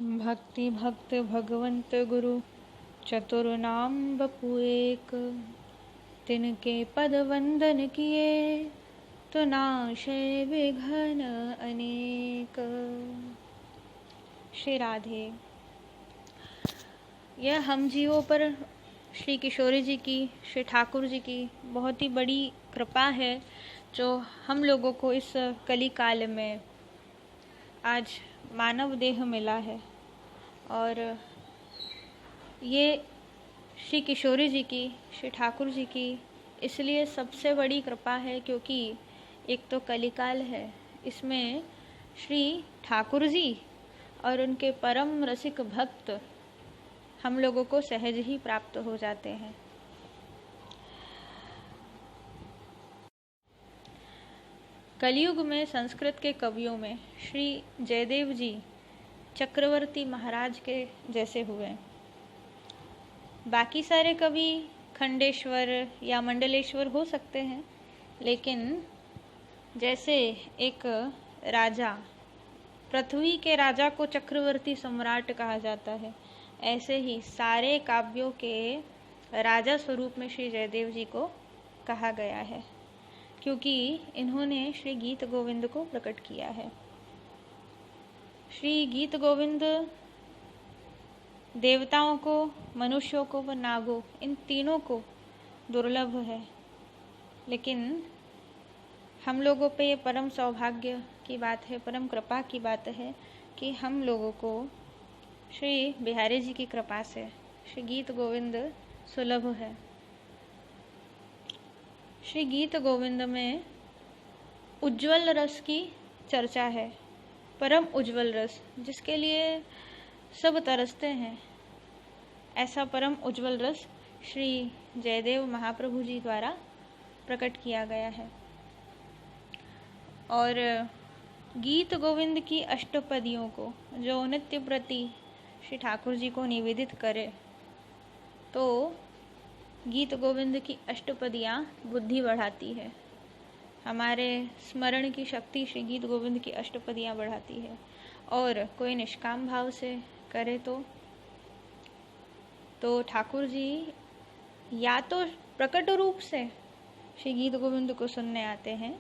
भक्ति भक्त भगवंत गुरु चतुर्नाम बपु एक। तिनके पद वंदन किए तो नाशे विघ्न अनेक। श्री राधे। यह हम जीवों पर श्री किशोरी जी की, श्री ठाकुर जी की बहुत ही बड़ी कृपा है जो हम लोगों को इस कली काल में आज मानव देह मिला है। और ये श्री किशोरी जी की, श्री ठाकुर जी की इसलिए सबसे बड़ी कृपा है क्योंकि एक तो कलिकाल है, इसमें श्री ठाकुर जी और उनके परम रसिक भक्त हम लोगों को सहज ही प्राप्त हो जाते हैं। कलयुग में संस्कृत के कवियों में श्री जयदेव जी चक्रवर्ती महाराज के जैसे हुए। बाकी सारे कवि खंडेश्वर या मंडलेश्वर हो सकते हैं, लेकिन जैसे एक राजा, पृथ्वी के राजा को चक्रवर्ती सम्राट कहा जाता है, ऐसे ही सारे काव्यों के राजा स्वरूप में श्री जयदेव जी को कहा गया है, क्योंकि इन्होंने श्री गीत गोविंद को प्रकट किया है। श्री गीत गोविंद देवताओं को, मनुष्यों को व नागों, इन तीनों को दुर्लभ है, लेकिन हम लोगों पे ये परम सौभाग्य की बात है, परम कृपा की बात है कि हम लोगों को श्री बिहारी जी की कृपा से श्री गीत गोविंद सुलभ है। श्री गीत गोविंद में उज्ज्वल रस की चर्चा है, परम उज्ज्वल रस जिसके लिए सब तरसते हैं। ऐसा परम उज्ज्वल रस श्री जयदेव महाप्रभु जी द्वारा प्रकट किया गया है। और गीत गोविंद की अष्टपदियों को जो नित्य प्रति श्री ठाकुर जी को निवेदित करे, तो गीत गोविंद की अष्टपदियाँ बुद्धि बढ़ाती है, हमारे स्मरण की शक्ति श्री गीत गोविंद की अष्टपदियाँ बढ़ाती है। और कोई निष्काम भाव से करे तो ठाकुर जी या तो प्रकट रूप से श्री गीत गोविंद को सुनने आते हैं,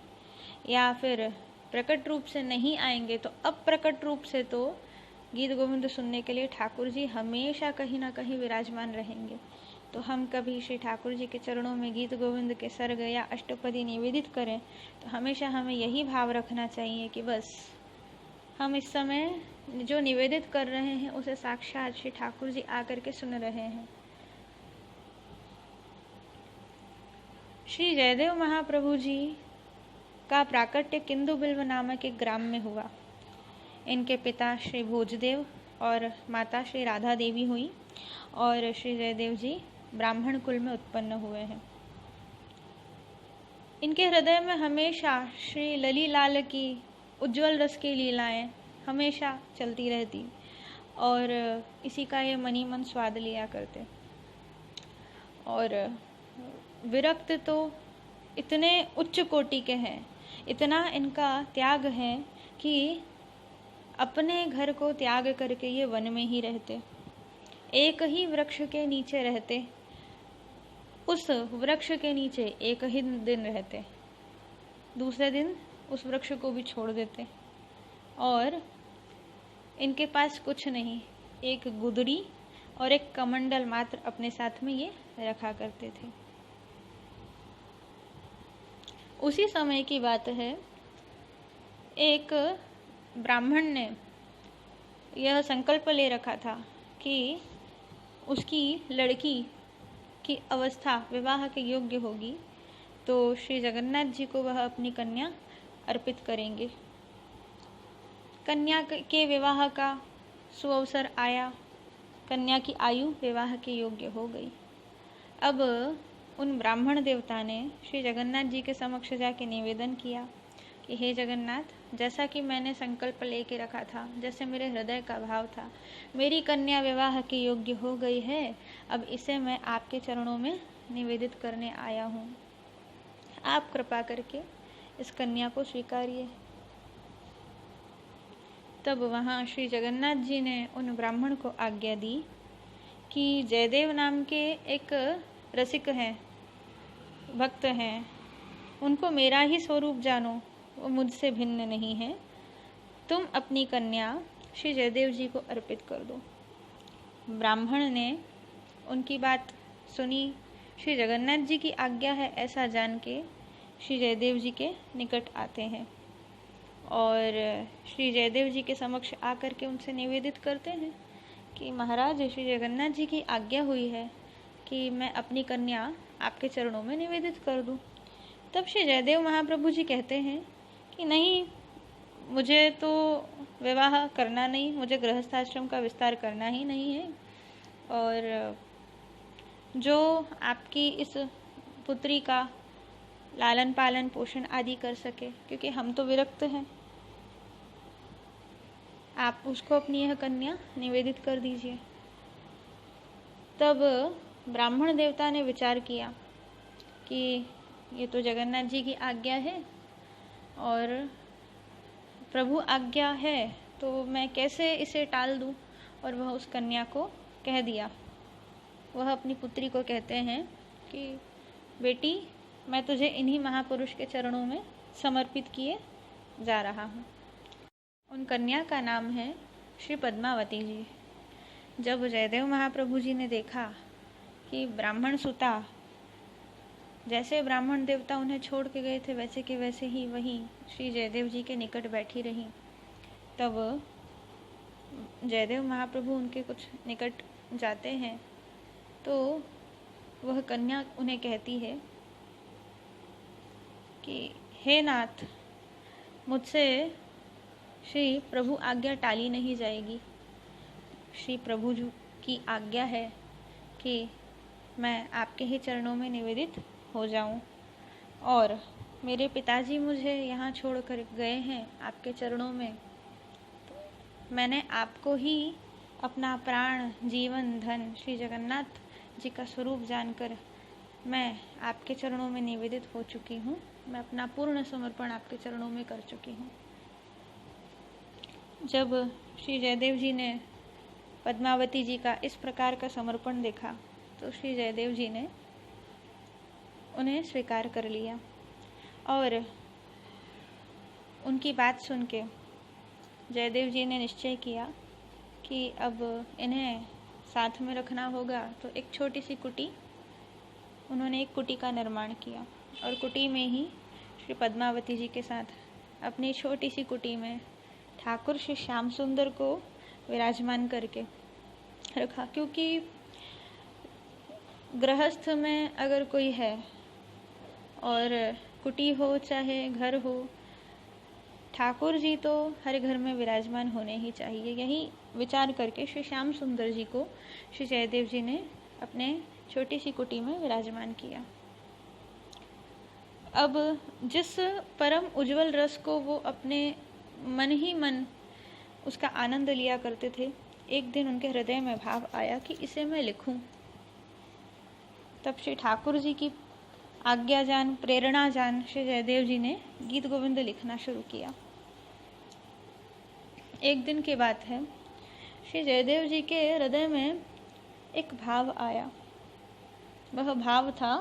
या फिर प्रकट रूप से नहीं आएंगे तो अप्रकट रूप से तो गीत गोविंद सुनने के लिए ठाकुर जी हमेशा कहीं ना कहीं विराजमान रहेंगे। तो हम कभी श्री ठाकुर जी के चरणों में गीत गोविंद के सर्ग या अष्टपदी निवेदित करें तो हमेशा हमें यही भाव रखना चाहिए कि बस हम इस समय जो निवेदित कर रहे हैं उसे साक्षात श्री ठाकुर जी आकर के सुन रहे हैं। श्री जयदेव महाप्रभु जी का प्राकट्य किंदु बिल्व नामक एक ग्राम में हुआ। इनके पिता श्री भोजदेव और माता श्री राधा देवी हुई, और श्री जयदेव जी ब्राह्मण कुल में उत्पन्न हुए हैं। इनके हृदय में हमेशा श्री लली लाल की उज्ज्वल रस की लीलाएं हमेशा चलती रहती, और इसी का ये मनी मन स्वाद लिया करते। और विरक्त तो इतने उच्च कोटि के हैं, इतना इनका त्याग है कि अपने घर को त्याग करके ये वन में ही रहते, एक ही वृक्ष के नीचे रहते, उस वृक्ष के नीचे एक ही दिन रहते, दूसरे दिन उस वृक्ष को भी छोड़ देते। और इनके पास कुछ नहीं, एक गुदड़ी और एक कमंडल मात्र अपने साथ में ये रखा करते थे। उसी समय की बात है, एक ब्राह्मण ने यह संकल्प ले रखा था कि उसकी लड़की की अवस्था विवाह के योग्य होगी तो श्री जगन्नाथ जी को वह अपनी कन्या अर्पित करेंगे। कन्या के विवाह का सुअवसर आया, कन्या की आयु विवाह के योग्य हो गई। अब उन ब्राह्मण देवता ने श्री जगन्नाथ जी के समक्ष जाके निवेदन किया कि हे जगन्नाथ, जैसा कि मैंने संकल्प लेके रखा था, जैसे मेरे हृदय का भाव था, मेरी कन्या विवाह के योग्य हो गई है, अब इसे मैं आपके चरणों में निवेदित करने आया हूँ। आप कृपा करके इस कन्या को स्वीकारिए। तब वहाँ श्री जगन्नाथ जी ने उन ब्राह्मण को आज्ञा दी कि जयदेव नाम के एक रसिक हैं, भक्त हैं, उनको मेरा ही स्वरूप जानो, वो मुझसे भिन्न नहीं है। तुम अपनी कन्या श्री जयदेव जी को अर्पित कर दो। ब्राह्मण ने उनकी बात सुनी, श्री जगन्नाथ जी की आज्ञा है ऐसा जान के श्री जयदेव जी के निकट आते हैं और श्री जयदेव जी के समक्ष आकर के उनसे निवेदित करते हैं कि महाराज, श्री जगन्नाथ जी की आज्ञा हुई है कि मैं अपनी कन्या आपके चरणों में निवेदित कर दूं। तब श्री जयदेव महाप्रभु जी कहते हैं कि नहीं, मुझे तो विवाह करना नहीं, मुझे गृहस्थाश्रम का विस्तार करना ही नहीं है, और जो आपकी इस पुत्री का लालन पालन पोषण आदि कर सके, क्योंकि हम तो विरक्त हैं, आप उसको अपनी यह कन्या निवेदित कर दीजिए। तब ब्राह्मण देवता ने विचार किया कि ये तो जगन्नाथ जी की आज्ञा है और प्रभु आज्ञा है, तो मैं कैसे इसे टाल दूं, और वह उस कन्या को कह दिया। वह अपनी पुत्री को कहते हैं कि बेटी, मैं तुझे इन्हीं महापुरुष के चरणों में समर्पित किए जा रहा हूँ। उन कन्या का नाम है श्री पद्मावती जी। जब जयदेव महाप्रभु जी ने देखा कि ब्राह्मण सुता, जैसे ब्राह्मण देवता उन्हें छोड़ के गए थे वैसे के वैसे ही वहीं श्री जयदेव जी के निकट बैठी रही, तब जयदेव महाप्रभु उनके कुछ निकट जाते हैं तो वह कन्या उन्हें कहती है कि हे नाथ, मुझसे श्री प्रभु आज्ञा टाली नहीं जाएगी। श्री प्रभु जी की आज्ञा है कि मैं आपके ही चरणों में निवेदित हो जाऊं, और मेरे पिताजी मुझे यहाँ छोड़कर गए हैं आपके चरणों में, तो मैंने आपको ही अपना प्राण, जीवन, धन श्री जगन्नाथ जी का स्वरूप जानकर मैं आपके चरणों में निवेदित हो चुकी हूँ। मैं अपना पूर्ण समर्पण आपके चरणों में कर चुकी हूँ। जब श्री जयदेव जी ने पद्मावती जी का इस प्रकार का समर्पण देखा तो श्री जयदेव जी ने उन्हें स्वीकार कर लिया और उनकी बात सुन के जयदेव जी ने निश्चय किया कि अब इन्हें साथ में रखना होगा। तो एक छोटी सी कुटी, उन्होंने एक कुटी का निर्माण किया और कुटी में ही श्री पद्मावती जी के साथ अपनी छोटी सी कुटी में ठाकुर श्री श्याम सुंदर को विराजमान करके रखा। क्योंकि गृहस्थ में अगर कोई है और कुटी हो चाहे घर हो, ठाकुर जी तो हर घर में विराजमान होने ही चाहिए। यही विचार करके श्री श्याम सुंदर जी को श्री जयदेव जी ने अपने छोटी सी कुटी में विराजमान किया। अब जिस परम उज्जवल रस को वो अपने मन ही मन उसका आनंद लिया करते थे, एक दिन उनके हृदय में भाव आया कि इसे मैं लिखूं। तब श्री ठाकुर जी की आज्ञा जान, प्रेरणा जान श्री जयदेव जी ने गीत गोविंद लिखना शुरू किया। एक दिन की बात है, श्री जयदेव जी के हृदय में एक भाव आया। वह भाव था,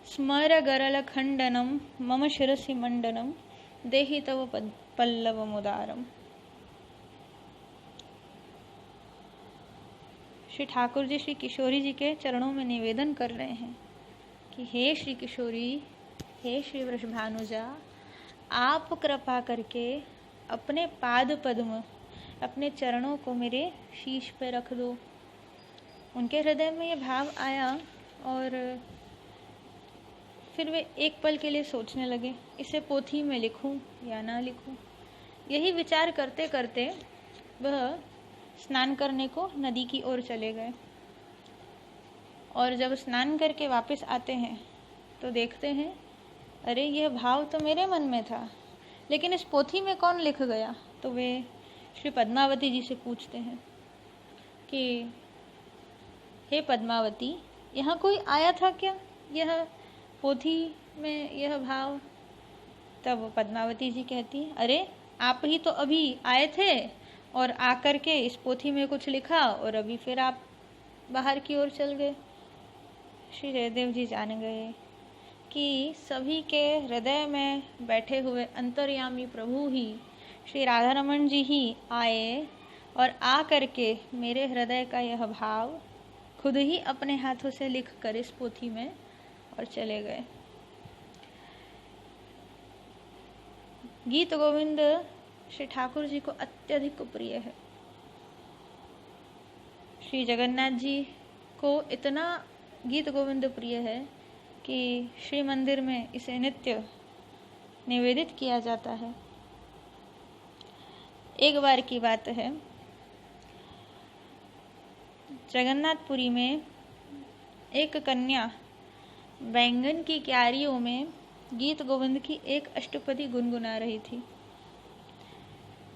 स्मर गरल खंडनम मम शिरसि मंडनम देहि तव पल्लव मुदारम। श्री ठाकुर जी श्री किशोरी जी के चरणों में निवेदन कर रहे हैं कि हे श्री किशोरी, हे श्री वृषभानुजा, आप कृपा करके अपने पाद पद्म, अपने चरणों को मेरे शीश पे रख दो। उनके हृदय में ये भाव आया और फिर वे एक पल के लिए सोचने लगे, इसे पोथी में लिखूं या ना लिखूं। यही विचार करते करते वह स्नान करने को नदी की ओर चले गए और जब स्नान करके वापस आते हैं तो देखते हैं, अरे यह भाव तो मेरे मन में था, लेकिन इस पोथी में कौन लिख गया। तो वे श्री पद्मावती जी से पूछते हैं कि हे पद्मावती, यहाँ कोई आया था क्या, यह पोथी में यह भाव। तब पद्मावती जी कहती, अरे आप ही तो अभी आए थे और आकर के इस पोथी में कुछ लिखा और अभी फिर आप बाहर की ओर चल गए। श्री जयदेव जी जान गए कि सभी के हृदय में बैठे हुए अंतर्यामी प्रभु ही श्री राधा रमन जी ही आए और आ करके मेरे हृदय का यह भाव खुद ही अपने हाथों से लिख कर इस पोथी में और चले गए। गीत गोविंद श्री ठाकुर जी को अत्यधिक प्रिय है। श्री जगन्नाथ जी को इतना गीत गोविंद प्रिय है कि श्री मंदिर में इसे नित्य निवेदित किया जाता है। एक बार की बात है, जगन्नाथपुरी में एक कन्या बैंगन की क्यारियों में गीत गोविंद की एक अष्टपदी गुनगुना रही थी।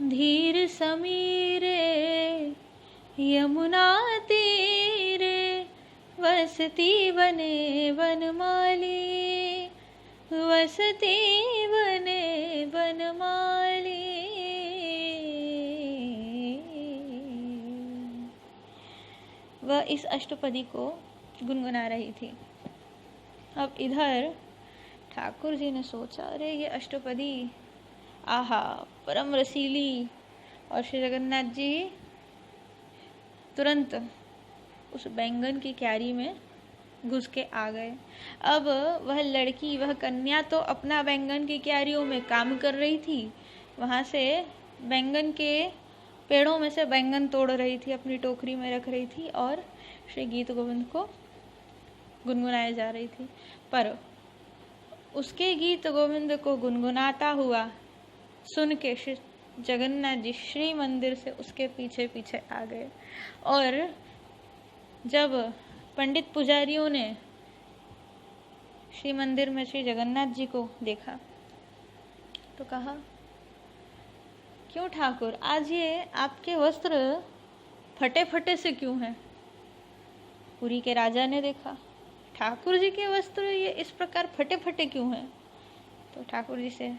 धीर समीरे यमुना तीरे वसती बने वनमाली, वसती बने वनमाली। वह इस अष्टपदी को गुनगुना रही थी। अब इधर ठाकुर जी ने सोचा, अरे ये अष्टपदी आहा परम रसीली, और श्री जगन्नाथ जी तुरंत उस बैंगन की क्यारी में घुस के आ गए। अब वह लड़की, वह कन्या तो अपना बैंगन की क्यारियों में काम कर रही थी, वहाँ से बैंगन के पेड़ों में से बैंगन तोड़ रही थी, अपनी टोकरी में रख रही थी और श्री गीत गोविंद को गुनगुनाए जा रही थी। पर उसके गीत गोविंद को गुनगुनाता हुआ सुन के श्री जगन्नाथ जी श्री मंदिर से उसके पीछे पीछे आ गए। और जब पंडित पुजारियों ने श्री मंदिर में श्री जगन्नाथ जी को देखा तो कहा, क्यों ठाकुर, आज ये आपके वस्त्र फटे फटे से क्यों हैं? पुरी के राजा ने देखा, ठाकुर जी के वस्त्र ये इस प्रकार फटे फटे क्यों हैं? तो ठाकुर जी से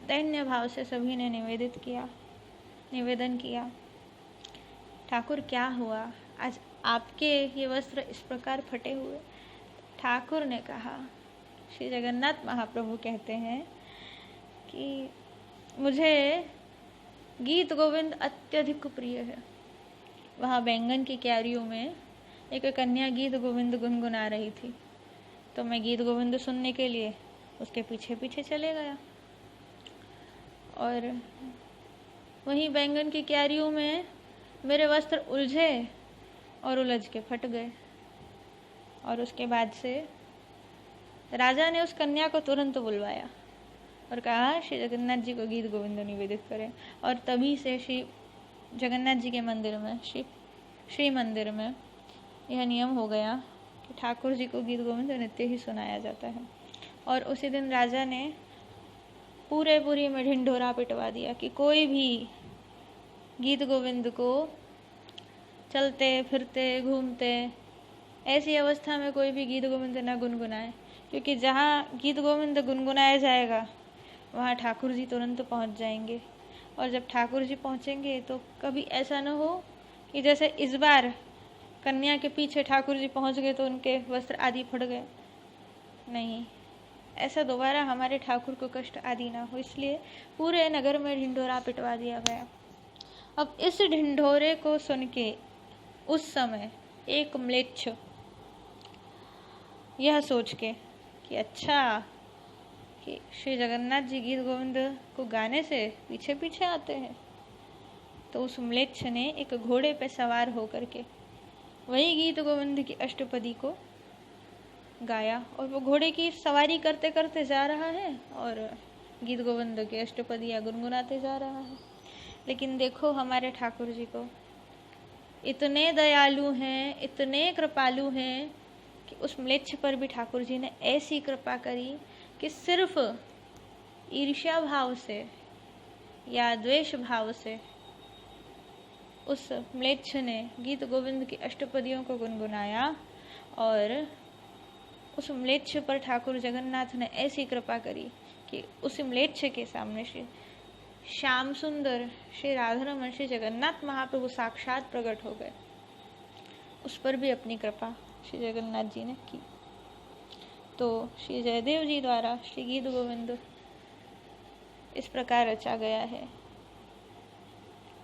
दैन्य भाव से सभी ने निवेदन किया, ठाकुर क्या हुआ, आज आपके ये वस्त्र इस प्रकार फटे हुए? ठाकुर ने कहा, श्री जगन्नाथ महाप्रभु कहते हैं कि मुझे गीत गोविंद अत्यधिक प्रिय है। वहाँ बैंगन की क्यारियों में एक कन्या गीत गोविंद गुनगुना रही थी, तो मैं गीत गोविंद सुनने के लिए उसके पीछे पीछे चले गया। और वहीं बैंगन की क्यारियों में मेरे वस्त्र उलझे और उलझ के फट गए। और उसके बाद से राजा ने उस कन्या को तुरंत बुलवाया और कहा, श्री जगन्नाथ जी को गीत गोविंद निवेदित करें। और तभी से श्री जगन्नाथ जी के मंदिर में, श्री मंदिर में यह नियम हो गया कि ठाकुर जी को गीत गोविंद नित्य ही सुनाया जाता है। और उसी दिन राजा ने पूरे पुरी में ढिंढोरा पिटवा दिया कि कोई भी गीत गोविंद को चलते फिरते घूमते ऐसी अवस्था में कोई भी गीत गोविंद न गुनगुनाए, क्योंकि जहाँ गीत गोविंद गुनगुनाया जाएगा वहाँ ठाकुर जी तुरंत पहुँच जाएंगे। और जब ठाकुर जी पहुँचेंगे तो कभी ऐसा न हो कि जैसे इस बार कन्या के पीछे ठाकुर जी पहुँच गए तो उनके वस्त्र आदि फट गए। नहीं, ऐसा दोबारा हमारे ठाकुर को कष्ट आदि ना हो, इसलिए पूरे नगर में ढिंढोरा पिटवा दिया गया। अब इस ढिंढोरे को सुन के उस समय एक म्लेच्छ यह सोच के कि अच्छा कि श्री जगन्नाथ जी गीत गोविंद को गाने से पीछे पीछे आते हैं, तो उस म्लेच्छ ने एक घोड़े पे सवार होकर के वही गीत गोविंद की अष्टपदी को गाया। और वो घोड़े की सवारी करते करते जा रहा है और गीत गोविंद की अष्टपदियाँ गुनगुनाते जा रहा है। लेकिन देखो हमारे ठाकुर जी को, इतने दयालु हैं, इतने कृपालु हैं कि उस म्लेच्छ पर भी ठाकुर जी ने ऐसी कृपा करी कि सिर्फ ईर्ष्या भाव से या द्वेष भाव से उस म्लेच्छ ने गीत गोविंद की अष्टपदियों को गुनगुनाया। और उस म्लेच्छ पर ठाकुर जगन्नाथ ने ऐसी कृपा करी कि उस म्लेच्छ के सामने श्री श्याम सुंदर श्री राधारमण श्री जगन्नाथ महाप्रभु साक्षात प्रकट हो गए। उस पर भी अपनी कृपा श्री जगन्नाथ जी ने की। तो श्री जयदेव जी द्वारा श्री गीत गोविंद इस प्रकार रचा गया है,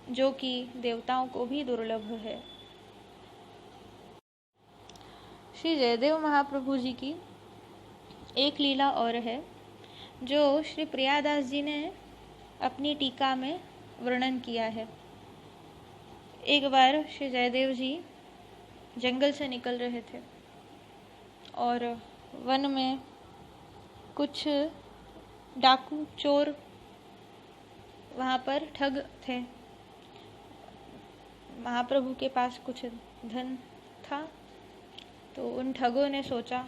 जो कि देवताओं को भी दुर्लभ है। श्री जयदेव महाप्रभु जी की एक लीला और है, जो श्री प्रियादास जी ने अपनी टीका में वर्णन किया है। एक बार श्री जयदेव जी जंगल से निकल रहे थे और वन में कुछ डाकू चोर वहाँ पर ठग थे। महाप्रभु के पास कुछ धन था, तो उन ठगों ने सोचा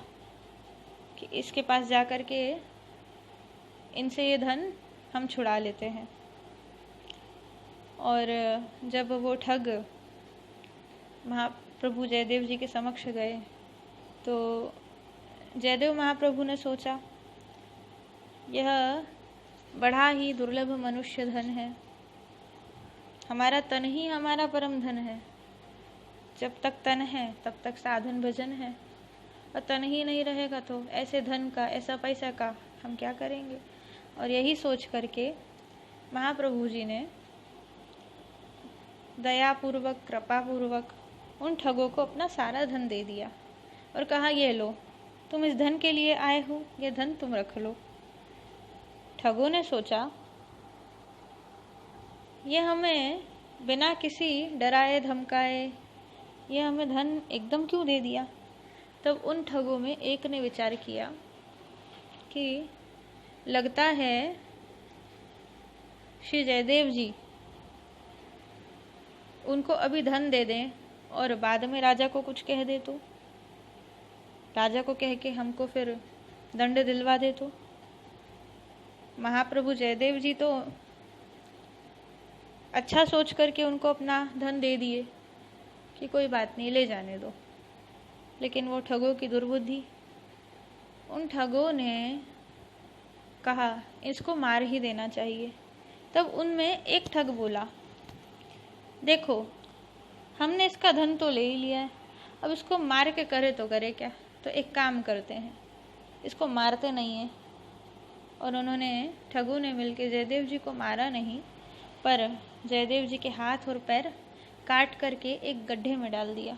कि इसके पास जाकर के इनसे ये धन हम छुड़ा लेते हैं। और जब वो ठग महाप्रभु जयदेव जी के समक्ष गए, तो जयदेव महाप्रभु ने सोचा, यह बड़ा ही दुर्लभ मनुष्य धन है। हमारा तन ही हमारा परम धन है। जब तक तन है तब तक साधन भजन है, और तन ही नहीं रहेगा तो ऐसे धन का, ऐसा पैसा का हम क्या करेंगे। और यही सोच करके महाप्रभु जी ने दयापूर्वक, कृपापूर्वक उन ठगों को अपना सारा धन दे दिया और कहा, ये लो, तुम इस धन के लिए आए हो, ये धन तुम रख लो। ठगों ने सोचा, ये हमें बिना किसी डराए धमकाए ये हमें धन एकदम क्यों दे दिया। तब उन ठगों में एक ने विचार किया कि लगता है श्री जयदेव जी उनको अभी धन दे दें और बाद में राजा को कुछ कह दे, तो राजा को कह के हमको फिर दंड दिलवा दे। तो महाप्रभु जयदेव जी तो अच्छा सोच करके उनको अपना धन दे दिए कि कोई बात नहीं, ले जाने दो। लेकिन वो ठगों की दुर्बुद्धि, उन ठगों ने कहा इसको मार ही देना चाहिए। तब उनमें एक ठग बोला, देखो हमने इसका धन तो ले ही लिया है, अब इसको मार के करे तो करे क्या। तो एक काम करते हैं, इसको मारते नहीं हैं। और उन्होंने, ठगों ने मिलकर जयदेव जी को मारा नहीं, पर जयदेव जी के हाथ और पैर काट करके एक गड्ढे में डाल दिया।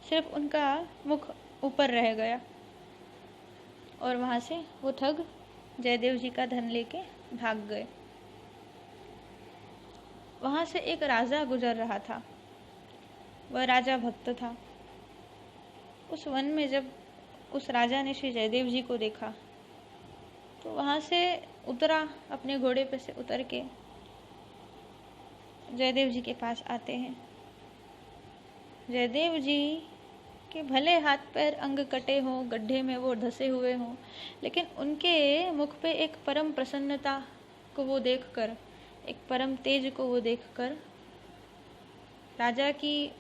सिर्फ उनका मुख ऊपर रह गया और वहाँ से वो ठग जयदेव जी का धन लेके भाग गए। वहाँ से एक राजा गुजर रहा था। वह राजा भक्त था। उस वन में जब उस राजा ने श्री जयदेव जी को देखा, तो वहाँ से उतरा, अपने घोड़े पे से उतर के जयदेव जी के पास आते हैं। जयदेव जी के भले हाथ पैर अंग कटे हों, गड्ढे में वो धसे हुए हों, लेकिन उनके मुख पे एक परम प्रसन्नता को वो देखकर, एक परम तेज को वो देखकर राजा की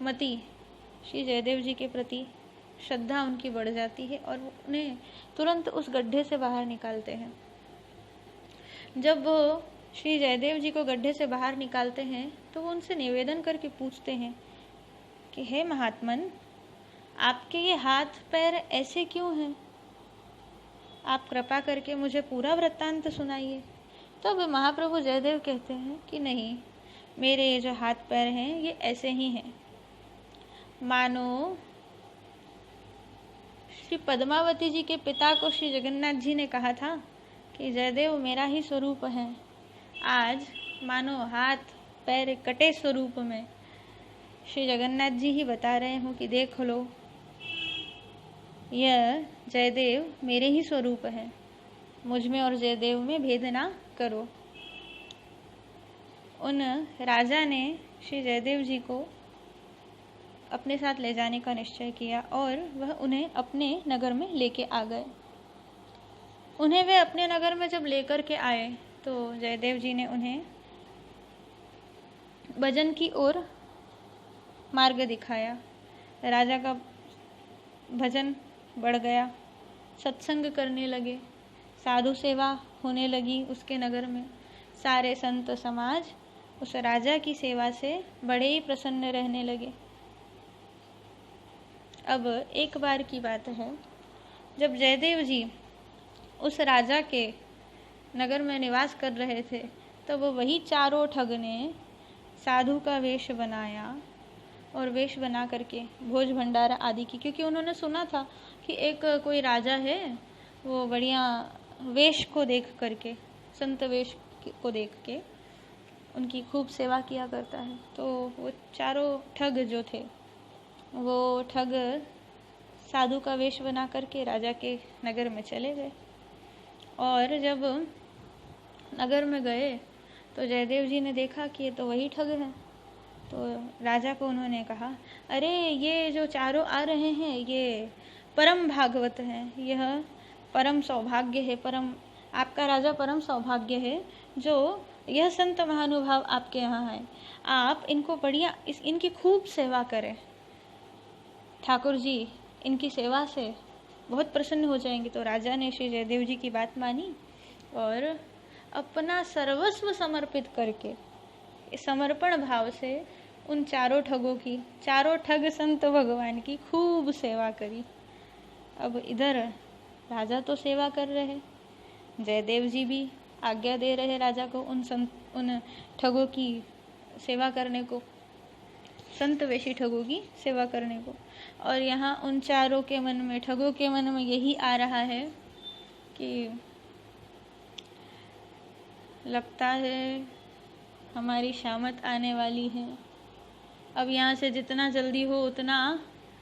मति श्री जयदेव जी के प्रति श्रद्धा उनकी बढ़ जाती है और वो उन्हें तुरंत उस गड्ढे से बाहर निकालते हैं। जब वो श्री जयदेव जी को गड्ढे से बाहर निकालते हैं, तो वो उनसे निवेदन करके पूछते हैं कि हे महात्मन, आपके ये हाथ पैर ऐसे क्यों हैं? आप कृपा करके मुझे पूरा वृत्तांत सुनाइए। तो अब महाप्रभु जयदेव कहते हैं कि नहीं, मेरे ये जो हाथ पैर हैं ये ऐसे ही हैं, मानो श्री पद्मावती जी के पिता को श्री जगन्नाथ जी ने कहा था कि जयदेव मेरा ही स्वरूप है। आज मानो हाथ पैर कटे स्वरूप में श्री जगन्नाथ जी ही बता रहे हो कि देख लो, यह जयदेव मेरे ही स्वरूप है, मुझ में और जयदेव में भेद ना करो। उन राजा ने श्री जयदेव जी को अपने साथ ले जाने का निश्चय किया और वह उन्हें अपने नगर में लेके आ गए। उन्हें वे अपने नगर में जब लेकर के आए, तो जयदेव जी ने उन्हें भजन की ओर मार्ग दिखाया। राजा का भजन बढ़ गया, सत्संग करने लगे, साधु सेवा होने लगी उसके नगर में। सारे संत समाज उस राजा की सेवा से बड़े ही प्रसन्न रहने लगे। अब एक बार की बात है, जब जयदेव जी उस राजा के नगर में निवास कर रहे थे, तब वही चारों ठग ने साधु का वेश बनाया और वेश बना करके भोज भंडारा आदि की, क्योंकि उन्होंने सुना था कि एक कोई राजा है, वो बढ़िया वेश को देख करके, संत वेश को देख के उनकी खूब सेवा किया करता है। तो वो चारों ठग जो थे, वो ठग साधु का वेश बना करके राजा के नगर में चले गए। और जब नगर में गए तो जयदेव जी ने देखा कि ये तो वही ठग हैं। तो राजा को उन्होंने कहा, अरे ये जो चारों आ रहे हैं ये परम भागवत हैं, यह परम सौभाग्य है, आपका राजा परम सौभाग्य है जो यह संत महानुभाव आपके यहाँ हैं। आप इनको बढ़िया इनकी खूब सेवा करें। ठाकुर जी इनकी सेवा से बहुत प्रसन्न हो जाएंगे। तो राजा ने श्री जयदेव जी की बात मानी और अपना सर्वस्व समर्पित करके समर्पण भाव से उन चारों ठगों की, चारों ठग संत भगवान की खूब सेवा करी। अब इधर राजा तो सेवा कर रहे, जयदेव जी भी आज्ञा दे रहे राजा को उन ठगों की सेवा करने को, संत वेशी ठगों की सेवा करने को। और यहाँ उन चारों के मन में, ठगों के मन में यही आ रहा है कि लगता है हमारी शामत आने वाली है, अब यहाँ से जितना जल्दी हो उतना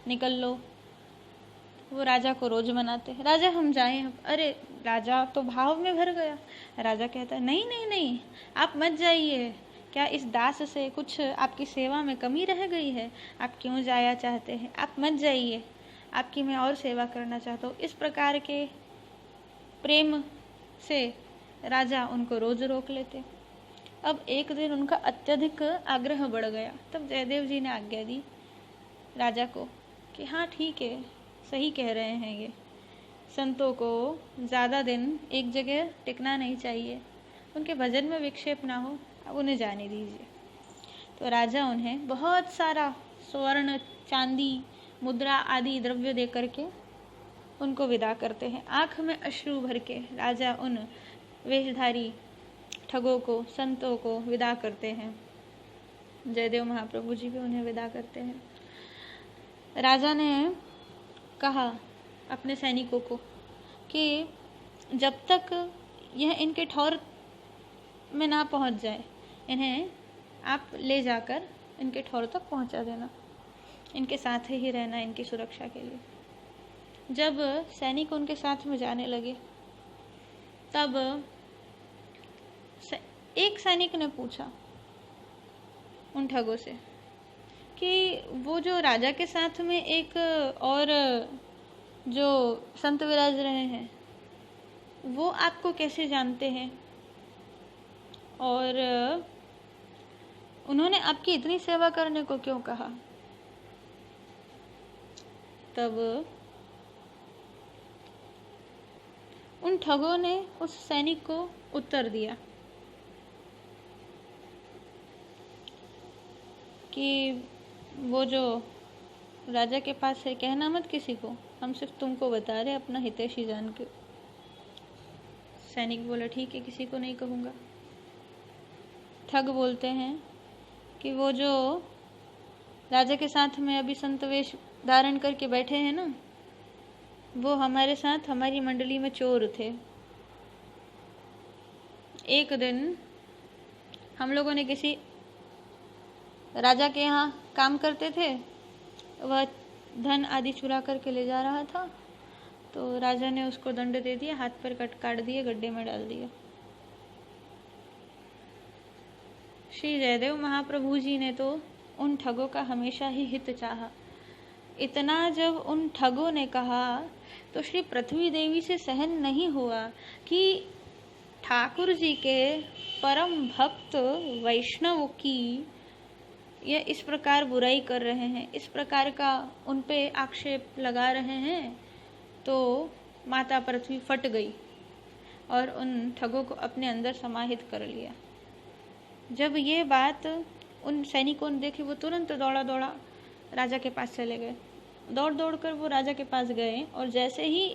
निकल लो। वो राजा को रोज मनाते हैं, राजा हम जाएं अब। अरे राजा तो भाव में भर गया। राजा कहता है, नहीं नहीं नहीं, आप मत जाइए। क्या इस दास से कुछ आपकी सेवा में कमी रह गई है? आप क्यों जाया चाहते हैं? आप मत जाइए, आपकी मैं और सेवा करना चाहता हूँ। इस प्रकार के प्रेम से राजा उनको रोज रोक लेते। अब एक दिन उनका अत्यधिक आग्रह बढ़ गया। तब जयदेव जी ने आज्ञा दी राजा को कि हाँ ठीक है, सही कह रहे हैं ये, संतों को ज़्यादा दिन एक जगह टिकना नहीं चाहिए, उनके भजन में विक्षेप ना हो, अब उन्हें जाने दीजिए। तो राजा उन्हें बहुत सारा स्वर्ण, चांदी, मुद्रा आदि द्रव्य दे करके उनको विदा करते हैं। आँख में अश्रु भर के राजा उन वेशधारी ठगों को, संतों को विदा करते हैं। जयदेव महाप्रभु जी भी उन्हें विदा करते हैं। राजा ने कहा अपने सैनिकों को कि जब तक यह इनके ठौर में ना पहुंच जाए, इन्हें आप ले जाकर इनके ठौर तक पहुंचा देना, इनके साथ ही रहना इनकी सुरक्षा के लिए। जब सैनिक उनके साथ में जाने लगे तब एक सैनिक ने पूछा उन ठगों से कि वो जो राजा के साथ में एक और जो संत विराज रहे हैं वो आपको कैसे जानते हैं और उन्होंने आपकी इतनी सेवा करने को क्यों कहा? तब उन ठगों ने उस सैनिक को उत्तर दिया कि वो जो राजा के पास है कहना मत किसी को, हम सिर्फ तुमको बता रहे अपना हितैषी जान के। सैनिक बोला ठीक है, किसी को नहीं कहूँगा। ठग बोलते हैं कि वो जो राजा के साथ में अभी संत वेश धारण करके बैठे हैं ना, वो हमारे साथ हमारी मंडली में चोर थे। एक दिन हम लोगों ने किसी राजा के यहाँ काम करते थे, वह धन आदि चुरा करके ले जा रहा था, तो राजा ने उसको दंड दे दिया, हाथ पैर काट दिए, गड्ढे में डाल दिया। श्री जयदेव महाप्रभु जी ने तो उन ठगों का हमेशा ही हित चाहा। इतना जब उन ठगों ने कहा तो श्री पृथ्वी देवी से सहन नहीं हुआ कि ठाकुर जी के परम भक्त वैष्णव की यह इस प्रकार बुराई कर रहे हैं, इस प्रकार का उन पे आक्षेप लगा रहे हैं। तो माता पृथ्वी फट गई और उन ठगों को अपने अंदर समाहित कर लिया। जब ये बात उन सैनिकों ने देखी, वो तुरंत दौड़ा दौड़ा राजा के पास चले गए। दौड़ दौड़ कर वो राजा के पास गए और जैसे ही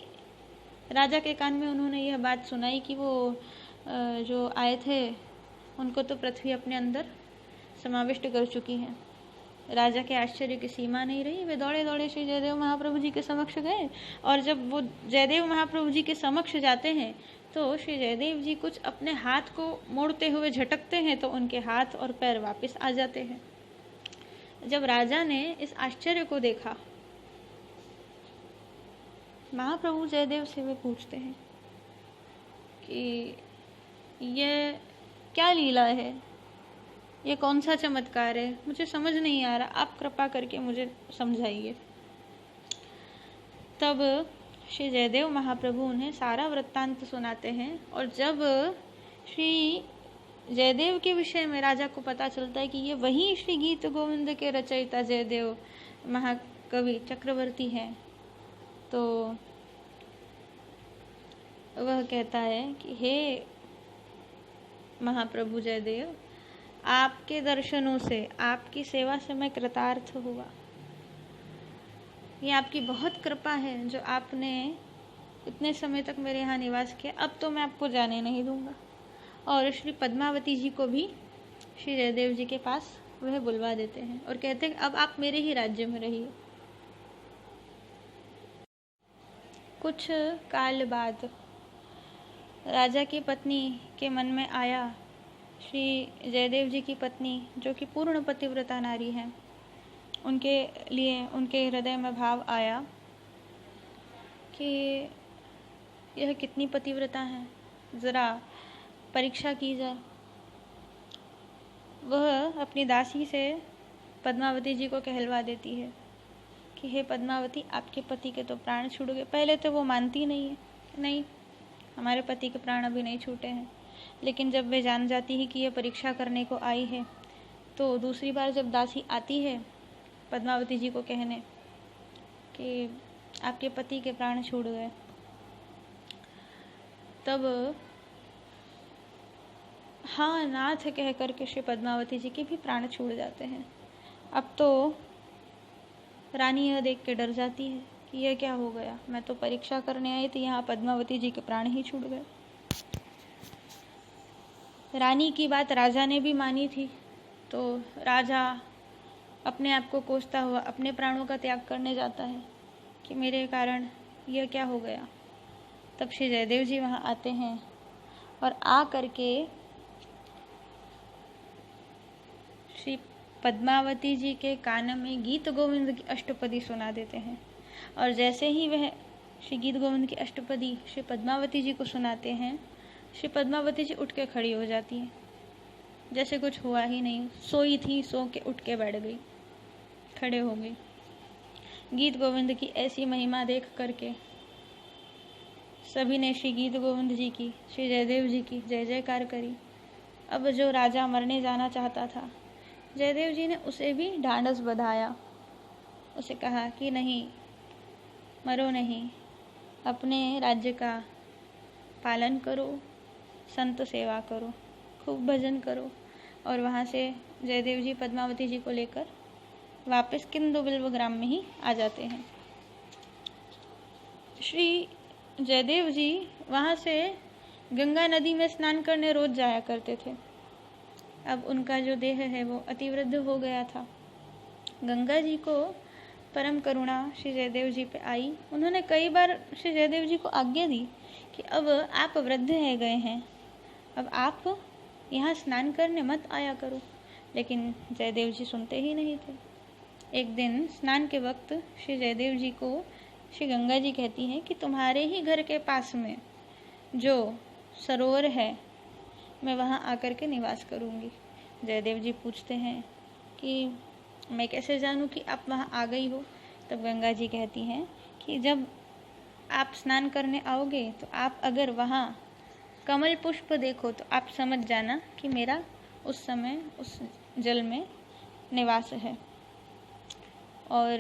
राजा के कान में उन्होंने यह बात सुनाई कि वो जो आए थे उनको तो पृथ्वी अपने अंदर समाविष्ट कर चुकी है, राजा के आश्चर्य की सीमा नहीं रही। वे दौड़े दौड़े श्री जयदेव महाप्रभु जी के समक्ष गए और जब वो जयदेव महाप्रभु जी के समक्ष जाते हैं तो श्री जयदेव जी कुछ अपने हाथ को मोड़ते हुए झटकते हैं तो उनके हाथ और पैर वापस आ जाते हैं। जब राजा ने इस आश्चर्य को देखा, महाप्रभु जयदेव से वे पूछते हैं कि ये क्या लीला है, ये कौन सा चमत्कार है, मुझे समझ नहीं आ रहा, आप कृपा करके मुझे समझाइए। तब श्री जयदेव महाप्रभु उन्हें सारा वृत्तांत सुनाते हैं और जब श्री जयदेव के विषय में राजा को पता चलता है कि ये वही श्री गीत गोविंद के रचयिता जयदेव महाकवि चक्रवर्ती हैं, तो वह कहता है कि हे महाप्रभु जयदेव, आपके दर्शनों से, आपकी सेवा से मैं कृतार्थ हुआ। ये आपकी बहुत कृपा है जो आपने इतने समय तक मेरे यहाँ निवास किया। अब तो मैं आपको जाने नहीं दूंगा। और श्री पद्मावती जी को भी श्री जयदेव जी के पास वह बुलवा देते हैं और कहते हैं अब आप मेरे ही राज्य में रहिए। कुछ काल बाद राजा की पत्नी के मन में आया, श्री जयदेव जी की पत्नी जो कि पूर्ण पतिव्रता नारी हैं, उनके लिए उनके हृदय में भाव आया कि यह कितनी पतिव्रता है, ज़रा परीक्षा की जाए। वह अपनी दासी से पद्मावती जी को कहलवा देती है कि हे पद्मावती, आपके पति के तो प्राण छूट गए। पहले तो वो मानती नहीं है, नहीं हमारे पति के प्राण अभी नहीं छूटे हैं, लेकिन जब वे जान जाती है कि यह परीक्षा करने को आई है तो दूसरी बार जब दासी आती है पद्मावती जी को कहने कि आपके पति के प्राण छूट गए, तब हाँ नाथ कह कर के श्री पद्मावती जी के भी प्राण छूट जाते हैं। अब तो रानी यह देख के डर जाती है कि यह क्या हो गया, मैं तो परीक्षा करने आई थी, यहाँ पद्मावती जी के प्राण ही छूट गए। रानी की बात राजा ने भी मानी थी, तो राजा अपने आप को कोसता हुआ अपने प्राणों का त्याग करने जाता है कि मेरे कारण यह क्या हो गया। तब श्री जयदेव जी वहाँ आते हैं और आ करके श्री पद्मावती जी के कान में गीत गोविंद की अष्टपदी सुना देते हैं। और जैसे ही वह श्री गीत गोविंद की अष्टपदी श्री पद्मावती जी को सुनाते हैं, श्री पद्मावती जी उठ के खड़ी हो जाती हैं, जैसे कुछ हुआ ही नहीं। सोई थी, सो के उठ के बैठ गई, खड़े हो गई। गीत गोविंद की ऐसी महिमा देख करके सभी ने श्री गीत गोविंद जी की, श्री जयदेव जी की जय जयकार करी। अब जो राजा मरने जाना चाहता था, जयदेव जी ने उसे भी ढांढस बंधाया, उसे कहा कि नहीं, मरो नहीं, अपने राज्य का पालन करो, संत सेवा करो, खूब भजन करो। और वहाँ से जयदेव जी पद्मावती जी को लेकर वापस किंदुबिल्व ग्राम में ही आ जाते हैं। श्री जयदेव जी वहाँ से गंगा नदी में स्नान करने रोज जाया करते थे। अब उनका जो देह है वो अतिवृद्ध हो गया था। गंगा जी को परम करुणा श्री जयदेव जी पे आई। उन्होंने कई बार श्री जयदेव जी को आज्ञा दी कि अब आप वृद्ध है गए हैं, अब आप यहाँ स्नान करने मत आया करो, लेकिन जयदेव जी सुनते ही नहीं थे। एक दिन स्नान के वक्त श्री जयदेव जी को श्री गंगा जी कहती हैं कि तुम्हारे ही घर के पास में जो सरोवर है, मैं वहाँ आकर के निवास करूँगी। जयदेव जी पूछते हैं कि मैं कैसे जानूँ कि आप वहाँ आ गई हो। तब गंगा जी कहती हैं कि जब आप स्नान करने आओगे तो आप अगर वहाँ कमल पुष्प देखो तो आप समझ जाना कि मेरा उस समय उस जल में निवास है। और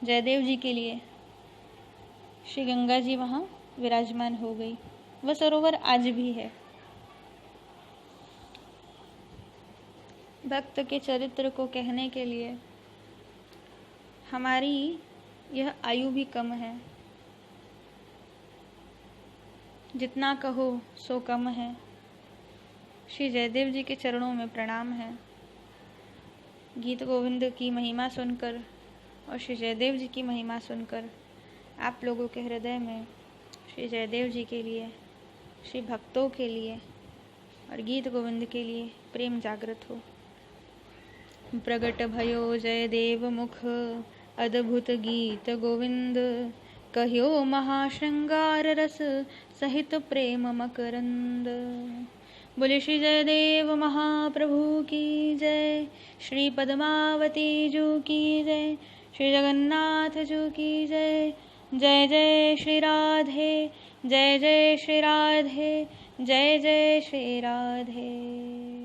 जयदेव जी के लिए श्री गंगा जी वहाँ विराजमान हो गई। वह सरोवर आज भी है। भक्त के चरित्र को कहने के लिए हमारी यह आयु भी कम है। जितना कहो सो कम है। श्री जयदेव जी के चरणों में प्रणाम है। गीत गोविंद की महिमा सुनकर और श्री जयदेव जी की महिमा सुनकर आप लोगों के हृदय में श्री जयदेव जी के लिए, श्री भक्तों के लिए और गीत गोविंद के लिए प्रेम जागृत हो। प्रगट भयो जयदेव मुख अद्भुत गीत गोविंद, कह्यो महाश्रृंगार रस सहित प्रेम मकरंद। बोले श्री जयदेव महाप्रभु की जय, श्री पद्मावती जू की जय, श्री जगन्नाथ जू की जय। जय जय श्री राधे, जय जय श्री राधे, जय जय श्री राधे।